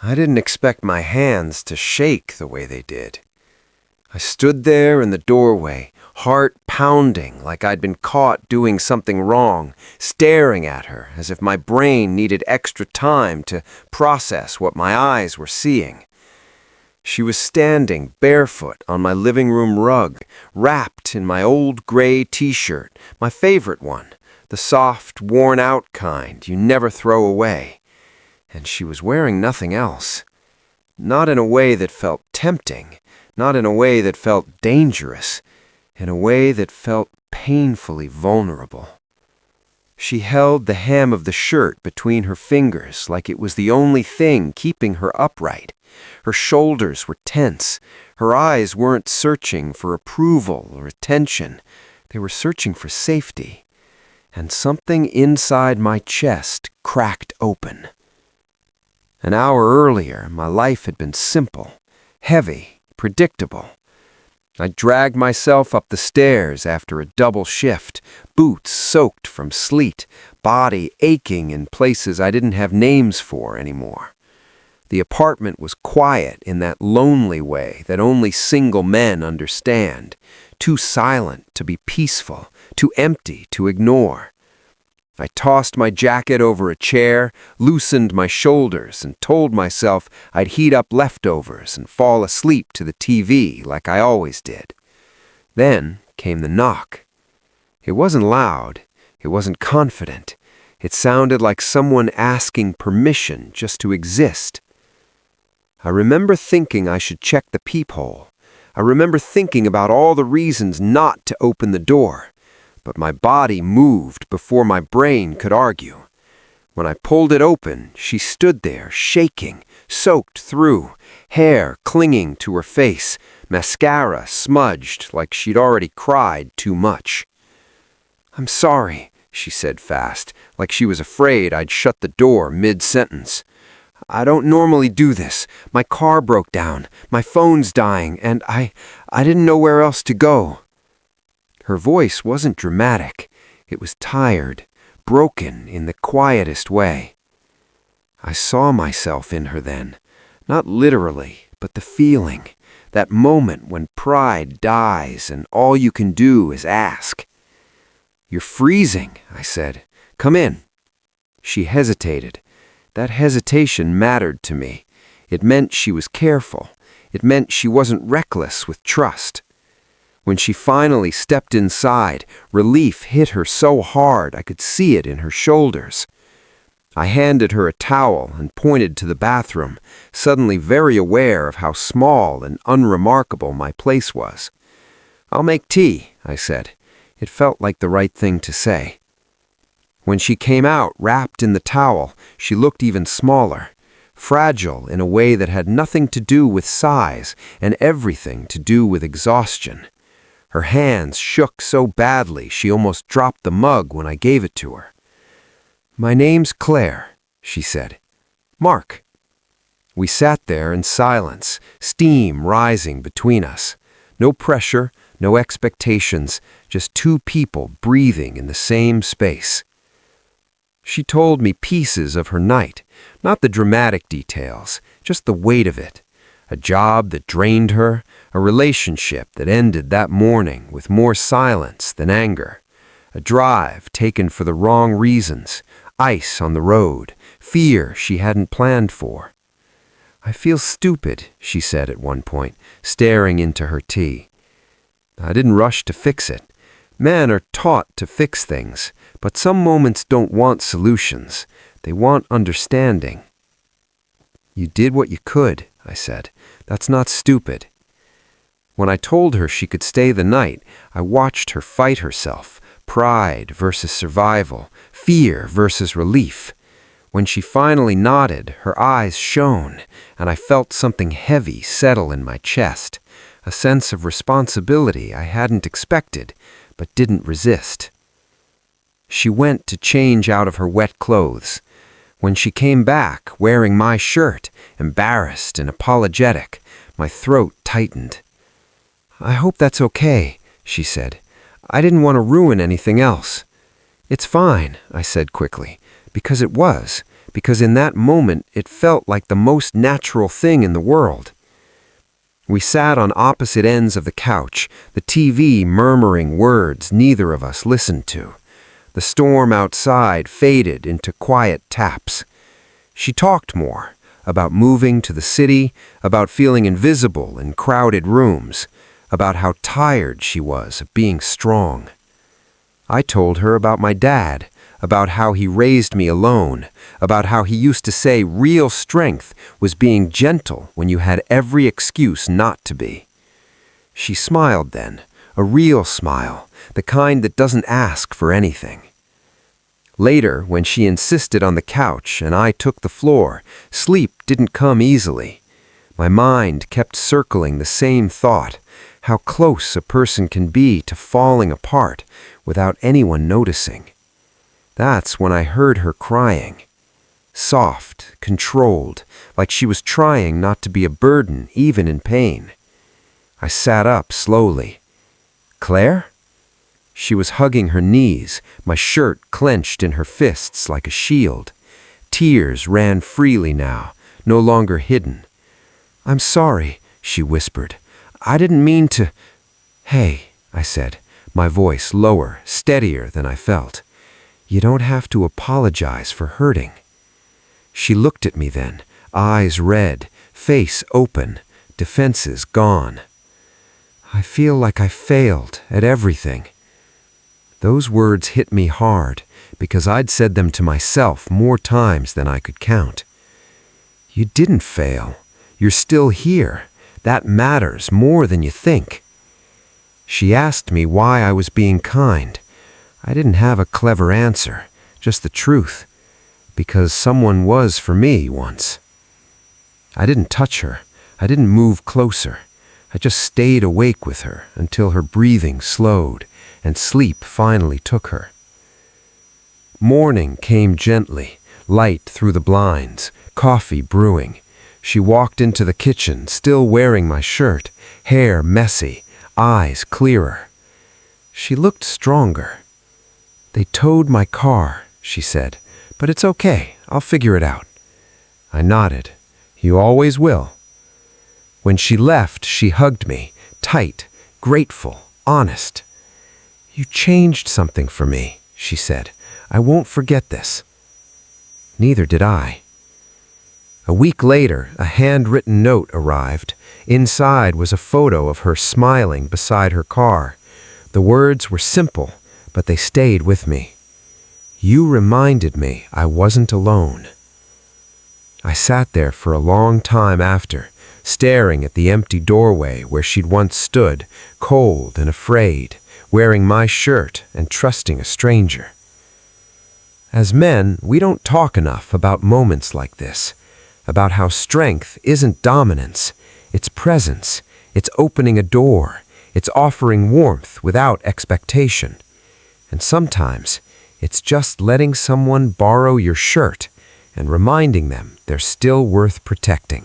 I didn't expect my hands to shake the way they did. I stood there in the doorway, heart pounding like I'd been caught doing something wrong, staring at her as if my brain needed extra time to process what my eyes were seeing. She was standing barefoot on my living room rug, wrapped in my old gray t-shirt, my favorite one, the soft, worn-out kind you never throw away. And she was wearing nothing else. Not in a way that felt tempting, not in a way that felt dangerous, in a way that felt painfully vulnerable. She held the hem of the shirt between her fingers like it was the only thing keeping her upright. Her shoulders were tense. Her eyes weren't searching for approval or attention. They were searching for safety. And something inside my chest cracked open. An hour earlier, my life had been simple, heavy, predictable. I dragged myself up the stairs after a double shift, boots soaked from sleet, body aching in places I didn't have names for anymore. The apartment was quiet in that lonely way that only single men understand, too silent to be peaceful, too empty to ignore. I tossed my jacket over a chair, loosened my shoulders, and told myself I'd heat up leftovers and fall asleep to the TV like I always did. Then came the knock. It wasn't loud. It wasn't confident. It sounded like someone asking permission just to exist. I remember thinking I should check the peephole. I remember thinking about all the reasons not to open the door. But my body moved before my brain could argue. When I pulled it open, she stood there, shaking, soaked through, hair clinging to her face, mascara smudged like she'd already cried too much. "I'm sorry," she said fast, like she was afraid I'd shut the door mid-sentence. "I don't normally do this. My car broke down, my phone's dying, and I didn't know where else to go." Her voice wasn't dramatic. It was tired, broken in the quietest way. I saw myself in her then, not literally, but the feeling, that moment when pride dies and all you can do is ask. "You're freezing," I said. "Come in." She hesitated. That hesitation mattered to me. It meant she was careful. It meant she wasn't reckless with trust. When she finally stepped inside, relief hit her so hard I could see it in her shoulders. I handed her a towel and pointed to the bathroom, suddenly very aware of how small and unremarkable my place was. "I'll make tea," I said. It felt like the right thing to say. When she came out wrapped in the towel, she looked even smaller, fragile in a way that had nothing to do with size and everything to do with exhaustion. Her hands shook so badly she almost dropped the mug when I gave it to her. "My name's Claire," she said. "Mark." We sat there in silence, steam rising between us. No pressure, no expectations, just two people breathing in the same space. She told me pieces of her night, not the dramatic details, just the weight of it. A job that drained her, a relationship that ended that morning with more silence than anger, a drive taken for the wrong reasons, ice on the road, fear she hadn't planned for. "I feel stupid," she said at one point, staring into her tea. I didn't rush to fix it. Men are taught to fix things, but some moments don't want solutions. They want understanding. "You did what you could," I said. "That's not stupid." When I told her she could stay the night, I watched her fight herself, pride versus survival, fear versus relief. When she finally nodded, her eyes shone, and I felt something heavy settle in my chest, a sense of responsibility I hadn't expected, but didn't resist. She went to change out of her wet clothes. When she came back, wearing my shirt, embarrassed and apologetic, my throat tightened. "I hope that's okay," she said. "I didn't want to ruin anything else." "It's fine," I said quickly, because it was, because in that moment it felt like the most natural thing in the world. We sat on opposite ends of the couch, the TV murmuring words neither of us listened to. The storm outside faded into quiet taps. She talked more, about moving to the city, about feeling invisible in crowded rooms, about how tired she was of being strong. I told her about my dad, about how he raised me alone, about how he used to say real strength was being gentle when you had every excuse not to be. She smiled then, a real smile, the kind that doesn't ask for anything. Later, when she insisted on the couch and I took the floor, sleep didn't come easily. My mind kept circling the same thought, how close a person can be to falling apart without anyone noticing. That's when I heard her crying. Soft, controlled, like she was trying not to be a burden even in pain. I sat up slowly. "Claire?" She was hugging her knees, my shirt clenched in her fists like a shield. Tears ran freely now, no longer hidden. "I'm sorry," she whispered. "I didn't mean to—" "Hey," I said, my voice lower, steadier than I felt. "You don't have to apologize for hurting." She looked at me then, eyes red, face open, defenses gone. "I feel like I failed at everything." Those words hit me hard because I'd said them to myself more times than I could count. "You didn't fail. You're still here. That matters more than you think." She asked me why I was being kind. I didn't have a clever answer, just the truth. Because someone was for me once. I didn't touch her. I didn't move closer. I just stayed awake with her until her breathing slowed and sleep finally took her. Morning came gently, light through the blinds, coffee brewing. She walked into the kitchen, still wearing my shirt, hair messy, eyes clearer. She looked stronger. "They towed my car," she said, "but it's okay. I'll figure it out." I nodded. "You always will." When she left, she hugged me, tight, grateful, honest. "You changed something for me," she said. "I won't forget this." Neither did I. A week later, a handwritten note arrived. Inside was a photo of her smiling beside her car. The words were simple, but they stayed with me. "You reminded me I wasn't alone." I sat there for a long time after, staring at the empty doorway where she'd once stood, cold and afraid, wearing my shirt and trusting a stranger. As men, we don't talk enough about moments like this, about how strength isn't dominance, it's presence, it's opening a door, it's offering warmth without expectation. And sometimes, it's just letting someone borrow your shirt and reminding them they're still worth protecting.